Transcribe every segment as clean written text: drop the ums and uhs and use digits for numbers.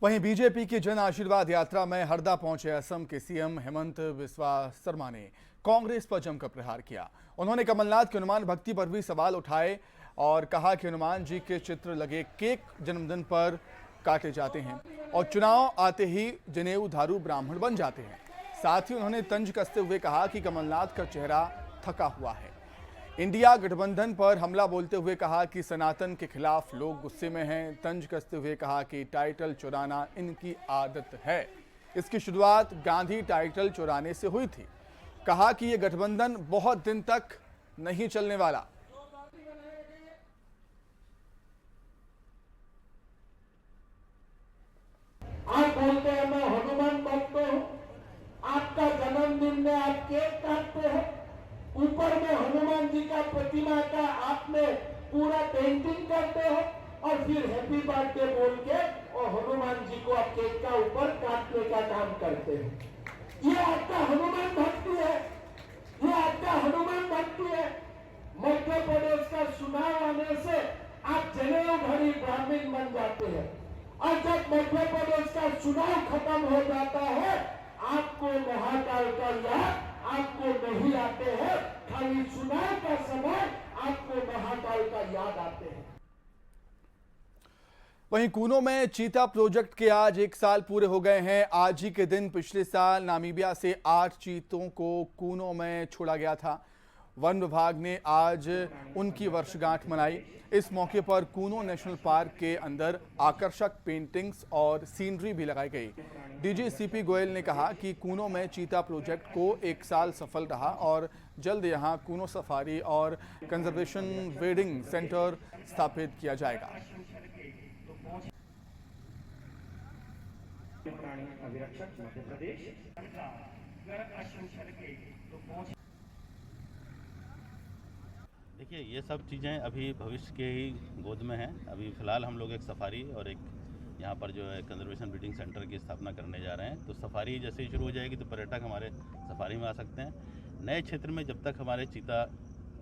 वहीं बीजेपी की जन आशीर्वाद यात्रा में हरदा पहुंचे असम के सीएम हेमंत बिस्वा शर्मा ने कांग्रेस पर जमकर प्रहार किया। उन्होंने कमलनाथ के हनुमान भक्ति पर भी सवाल उठाए और कहा कि हनुमान जी के चित्र लगे केक जन्मदिन पर काटे जाते हैं और चुनाव आते ही जनेऊ धारू ब्राह्मण बन जाते हैं। साथ ही उन्होंने तंज कसते हुए कहा कि कमलनाथ का चेहरा थका हुआ है। इंडिया गठबंधन पर हमला बोलते हुए कहा कि सनातन के खिलाफ लोग गुस्से में हैं। तंज कसते हुए कहा कि टाइटल चुराना इनकी आदत है। इसकी शुरुआत गांधी टाइटल चुराने से हुई थी। कहा कि ये गठबंधन बहुत दिन तक नहीं चलने वाला। आप बोलते हैं मैं हनुमान भक्त हूं, आपका जन्मदिन में आप केक काटते हैं, ऊपर में हनुमान जी का प्रतिमा का आपने पूरा पेंटिंग करते हो और फिर हैप्पी बर्थडे बोल के और हनुमान जी को आप केक का ऊपर काटने का काम करते हो। ये आपका हनुमान भक्ति है, ये आपका हनुमान भक्ति है। मध्य प्रदेश का चुनाव आने से आप जनेऊ धारी ब्राह्मण बन जाते हैं और जब मध्य प्रदेश का चुनाव खत्म हो जाता है आपको महाकाल का याद आपको नहीं आते हैं, खाली चुनाव का समय आपको महाकाल का याद आते हैं। वहीं कूनो में चीता प्रोजेक्ट के आज 1 साल पूरे हो गए हैं। आज ही के दिन पिछले साल नामीबिया से 8 चीतों को कूनो में छोड़ा गया था। वन विभाग ने आज उनकी वर्षगांठ मनाई। इस मौके पर कूनो नेशनल पार्क के अंदर आकर्षक पेंटिंग्स और सीनरी भी लगाई गई। डीजी सीपी गोयल ने कहा कि कूनो में चीता प्रोजेक्ट को 1 साल सफल रहा और जल्द यहां कूनो सफारी और कंजर्वेशन वेडिंग सेंटर स्थापित किया जाएगा। देखिए, ये सब चीज़ें अभी भविष्य के ही गोद में हैं। अभी फ़िलहाल हम लोग एक सफारी और एक यहाँ पर जो है कंजर्वेशन ब्रीडिंग सेंटर की स्थापना करने जा रहे हैं। तो सफारी जैसे ही शुरू हो जाएगी तो पर्यटक हमारे सफारी में आ सकते हैं। नए क्षेत्र में जब तक हमारे चीता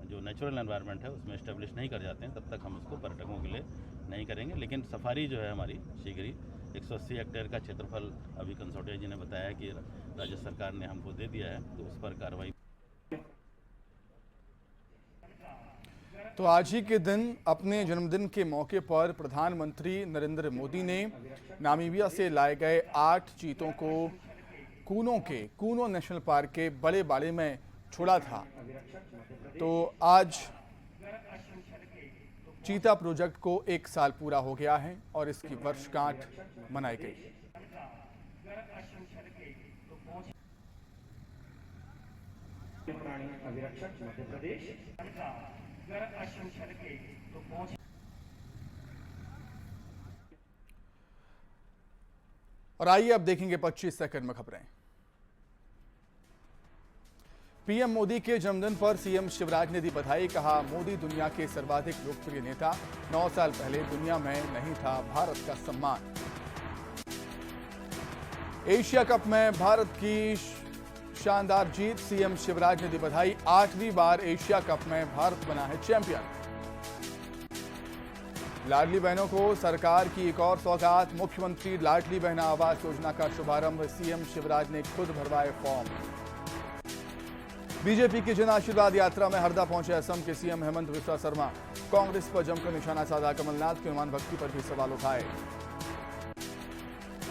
जो नेचुरल एनवायरनमेंट है उसमें इस्टेब्लिश नहीं कर जाते हैं तब तक हम उसको पर्यटकों के लिए नहीं करेंगे। लेकिन सफारी जो है हमारी शीघ्र ही 180 हेक्टेयर का क्षेत्रफल अभी कंसोर्टिया जी ने बताया कि राज्य सरकार ने हमको दे दिया है, तो उस पर कार्रवाई। तो आज ही के दिन अपने जन्मदिन के मौके पर प्रधानमंत्री नरेंद्र मोदी ने नामीबिया से लाए गए 8 चीतों को कूनो नेशनल पार्क के बड़े बाड़े में छोड़ा था। तो आज चीता प्रोजेक्ट को 1 साल पूरा हो गया है और इसकी वर्षगांठ मनाई गई। और आइए अब देखेंगे 25 सेकंड में खबरें। पीएम मोदी के जन्मदिन पर सीएम शिवराज ने दी बधाई। कहा, मोदी दुनिया के सर्वाधिक लोकप्रिय नेता। 9 साल पहले दुनिया में नहीं था भारत का सम्मान। एशिया कप में भारत की शानदार जीत। सीएम शिवराज ने दी बधाई। 8वीं बार एशिया कप में भारत बना है चैंपियन। लाडली बहनों को सरकार की एक और सौगात। मुख्यमंत्री लाडली बहना आवास योजना का शुभारंभ। सीएम शिवराज ने खुद भरवाए फॉर्म। बीजेपी की जन आशीर्वाद यात्रा में हरदा पहुंचे असम के सीएम हेमंत बिस्वा शर्मा। कांग्रेस पर जमकर निशाना साधा। कमलनाथ के हनुमान भक्ति पर भी सवाल उठाए।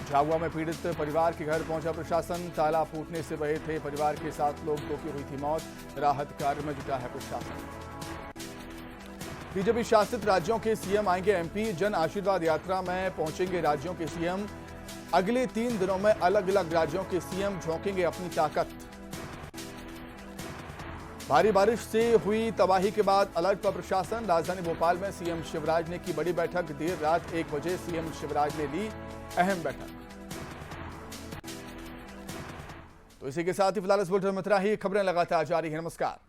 झाबुआ में पीड़ित परिवार के घर पहुंचा प्रशासन। ताला फूटने से बहे थे परिवार के 7 लोगों की हुई थी मौत। राहत कार्य में जुटा है प्रशासन। बीजेपी शासित राज्यों के सीएम आएंगे एमपी। जन आशीर्वाद यात्रा में पहुंचेंगे राज्यों के सीएम। अगले 3 दिनों में अलग अलग राज्यों के सीएम झोंकेंगे अपनी ताकत। भारी बारिश से हुई तबाही के बाद अलर्ट पर प्रशासन। राजधानी भोपाल में सीएम शिवराज ने की बड़ी बैठक। देर रात 1 बजे सीएम शिवराज ने ली अहम बैठक। तो इसी के साथ ही फिलहाल इस बुलेटिन में इतना ही। खबरें लगातार जारी है। नमस्कार।